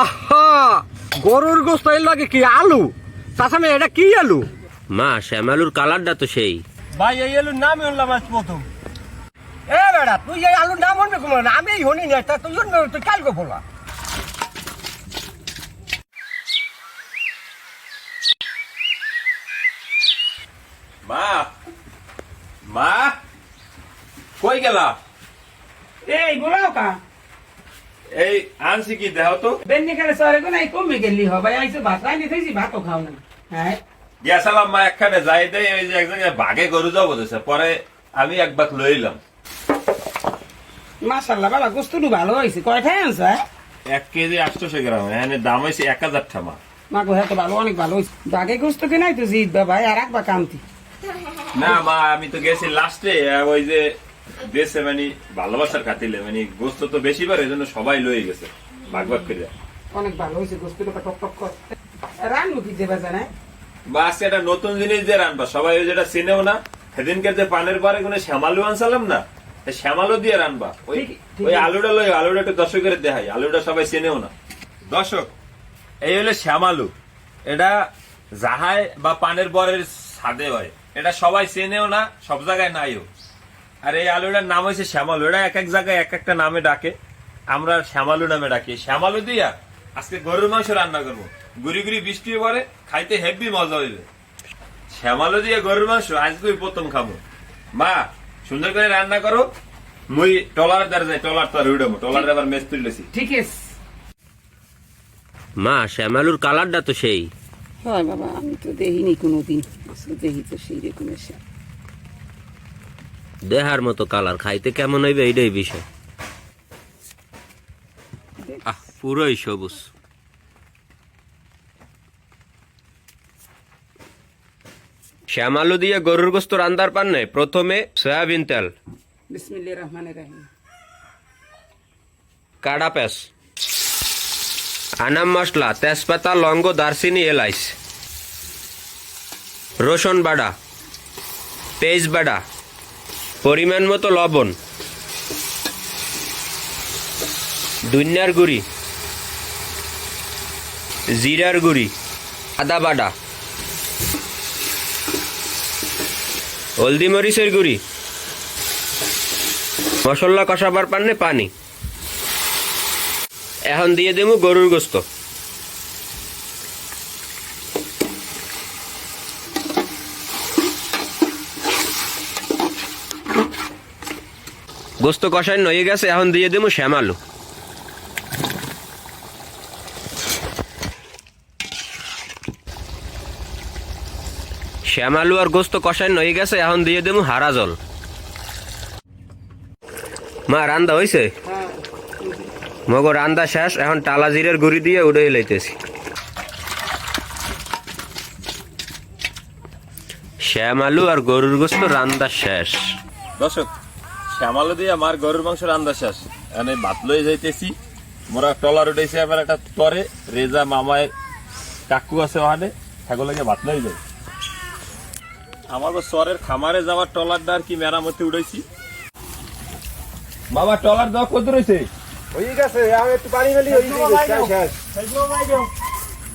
আহা, গরুর গোস্ত এর লাগে কি আলু? চাচামে এটা কি আলু? মা শ্যামালুর কালারটা তো সেই। ভাই এই আলুর নাম শুনলাম আজ প্রথম। এ বেড়া, তুই এই আলুর নাম শুনবি কোন? আমি শুনি না, তা তুই শুনবি, তুই কালকে বলা। মা মা কই গেলা? এই গোলাও কা এই আনছি কি দেহ তো। বেন্নি করে সরে গো নাই কমে গেলি হবে আইছো ভাত রাইনি থেছি ভাতও খাও না। হ্যাঁ গেছিলাম মা একখানে যাই দেয়, ওই যে এক জায়গায় বাঘে গরু যাবো দিছে, পরে আমি এক বাক লইলাম। মাশাআল্লাহ বাবা গোস্তু ভালো হইছে। কয়টায় আনছ? 1 কেজি 800 গ্রাম, এখানে দাম হয়েছে 1000 টাকা। মা গো হ্যাঁ তো ভালো, অনেক ভালো হইছে। বাগে গোস্ত কে নাই তো জিত বাবা আর একবা কামতি। না মা, আমি তো গেছি লাস্টে, ওই যে দেশে মানে ভালোবাসার খাতিলে মানে গোস্ত তো বেশি বার, এই জন্য সবাই লয়ে গেছে ভাগ ভাগ করে। অনেক ভালো হইছে গোস্তটা টক টক কর। রান্নু কি দেবা জানাই? বা আজকে একটা নতুন জিনিস দিয়ে রান্না, সবাই ওই যেটা চিনেও না, সেদিনকে যে পানের পরে কোনো শ্যামালু আনসালাম না, শ্যামালু দিয়ে রান্না। ওই আলুটা লই, আলুটা একটু দর্শকের দেখাই, আলুটা সবাই চেনেও না। দর্শক, এই হলো শ্যামালু। এটা জাহায় বা পানের বরের ছাদে হয়, এটা সবাই চেনেও না, সব জায়গায় নাইও। আর এই আলুটার নাম হয়েছে শ্যামালু। এটা এক এক জায়গায় এক একটা নামে ডাকে, আমরা শ্যামালু নামে ডাকি। শ্যামালু দিয়া আজকে গরুর মাংস রান্না করবো। গুড়ি গুড়ি বৃষ্টি পরে খাইতে হেভি মজা হইবে। শ্যামালু দিয়ে গরুর মাংস আজকে প্রথম খাবো। মা সুন্দর করে রান্না করো, মুই টলার দ্বারা যাই, টলার তো আর উড়াবো, টলার আবার মেস তুলেছি। ঠিক আছে। মা শ্যামালুর কালারটা তো সেই। হয় বাবা, আমি তো দেখিনি কোনোদিন, আসলে দেখি তো সেই রকম এসে। দেহার মতো কালার, খাইতে কেমন হইবে এইটাই বিষয়। পুরোই সবুজ। শ্যামালু দিয়ে গরুর গোস্ত রান্দার পান্নে প্রথমে সয়াবিন তেল, বিসমিল্লাহির রহমানির রহিম, কাড়া পেঁয়াজ, আনাম মশলা, তেজপাতা, লঙ্গ, দারচিনি, এলাইচ, রসুন বাটা, পেঁয়াজ বাটা, পরিমাণ মতো লবণ, ধনিয়ার গুঁড়ি, জিরার গুঁড়ি, আদা বাটা, হলদি মরিচের গুঁড়ি, মশলা কষাবার পান্নে পানি। এখন দিয়ে দেবো গরুর গোস্ত। গোস্ত কষানো হয়ে গেছে, এখন দিয়ে দেবো শ্যামালু। শ্যামালু আর গোস্ত কষানো হয়ে গেছে, এখন দিয়ে দেবো হারা জল। মা রান্দা হয়েছে? মগো রান্দা শেষ, এখন টালা জিরের গুঁড়ি দিয়ে উড়ে লইতেছি। শ্যামালু আর গরুর গোস্ত রান্দা শেষ। দর্শক, শ্যামালু দিয়ে আমার গরুর মাংস রান্দা শেষ। এখানে ভাত লয়ে যাইতেছি, মোরা টলার উঠেছি। আবার একটা তরে রেজা মামায়ের কাকু আছে, ওখানে ছাগল লাগে ভাত লয়ে যায়। আমার চরের খামারে যাওয়ার টলারটা আর কি মেরামতি উঠেছি। বাবা টলার দেওয়া কত রয়েছে? হয়ে গেছে, আমি একটু পানি ফেলি, হয়ে গেছে, শেষ।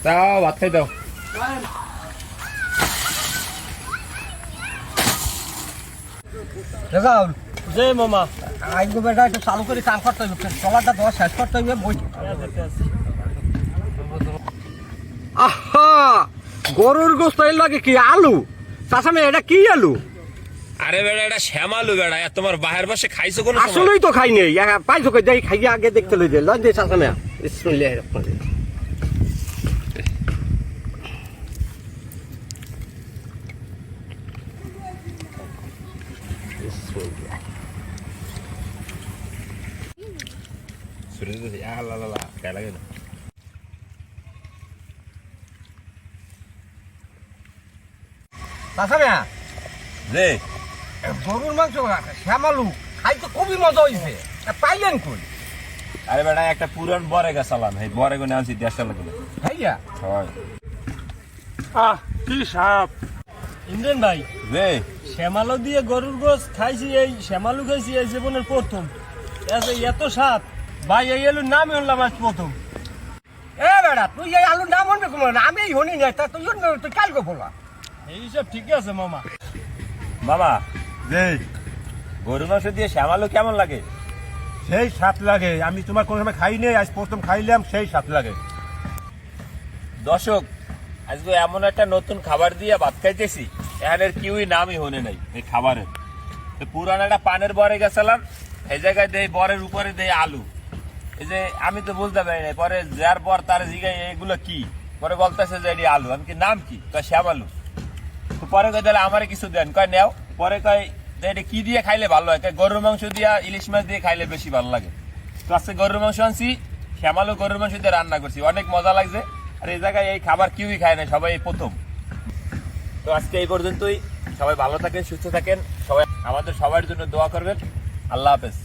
দাও ভাত খাই দাও। রেজাউল, যে মামা আইন বেটা একটু চালু করে কাম করতে হইবে, টলারটা দেওয়া শেষ করতে হইবে। আহা, গরুর গোস্ত এর লাগে কি আলু? চাচামে এটা কি আলু? আরে বেড়া, এটা শ্যামালু বেড়া। তোমার বাহের পাশে খাইছো কোন সময়? আসলেই তো খাই নেই, পাইছো কই? যাই খাইয়া আগে দেখতে লই যে লজ দে চাচামে। বিসমিল্লাহির রহমানির রহিম। চাচামে, রে গরুর মাংস শ্যামালু খাইতে খুবই মজা হয়েছে, পাইলেন কই? আরে বেটা, একটা পুরান বরে গেছালাম, এই বরে গুনে আনছি 1.5 টাকা করে। ভাইয়া হয় কি সাপ ইন্দ্রেন ভাই, রে শ্যামালু দিয়ে গরুর গোস খাইছি, এই শ্যামালু খাইছি এই জীবনের প্রথম। এত স্বাদ ভাই, এই আলুর নাম শুনলাম আজ প্রথম। এ বেড়া তুই এই আলুর নাম মনে কম না আমি হনি না তা তুই তুই কালকে বলা এই সব ঠিকই আছে মামা। মামা যে গরু মাংস দিয়ে শ্যামালু কেমন লাগে? সেই স্বাদ লাগে, আমি তোমার কোনো সময় খাই নাই, আজ প্রথম খাইলাম, সেই স্বাদ লাগে। দর্শক, আজকে এমন একটা নতুন খাবার দিয়ে ভাত খাইতেছি, এখানের কেউই নামই হনে নাই এই খাবারের। তো পুরান একটা পানের বরে গেছিলাম, এই জায়গায় দেয় বরের উপরে দেয় আলু। এই যে আমি তো বলতে পারি না, পরে যার পর তার জিগায় এগুলো কি, পরে বলতেছে যে এটি আলু। আমি কি নাম কি? কয় শ্যামালু। তো পরে কয় তাহলে আমারে কিছু দেন, কয় নেও। পরে কয় এটা কি দিয়ে খাইলে ভালো হয়? কয় গরুর মাংস দিয়া ইলিশ মাছ দিয়ে খাইলে বেশি ভালো লাগে। তো আজকে গরুর মাংস আনছি, শ্যামালু গরুর মাংস দিয়ে রান্না করছি, অনেক মজা লাগছে। আর এই জায়গায় এই খাবার কেউই খায় না, সবাই এই প্রথম। তো আজকে এই পর্যন্তই, সবাই ভালো থাকেন, সুস্থ থাকেন, সবাই আমাদের সবার জন্য দোয়া করবেন। আল্লাহ হাফেজ।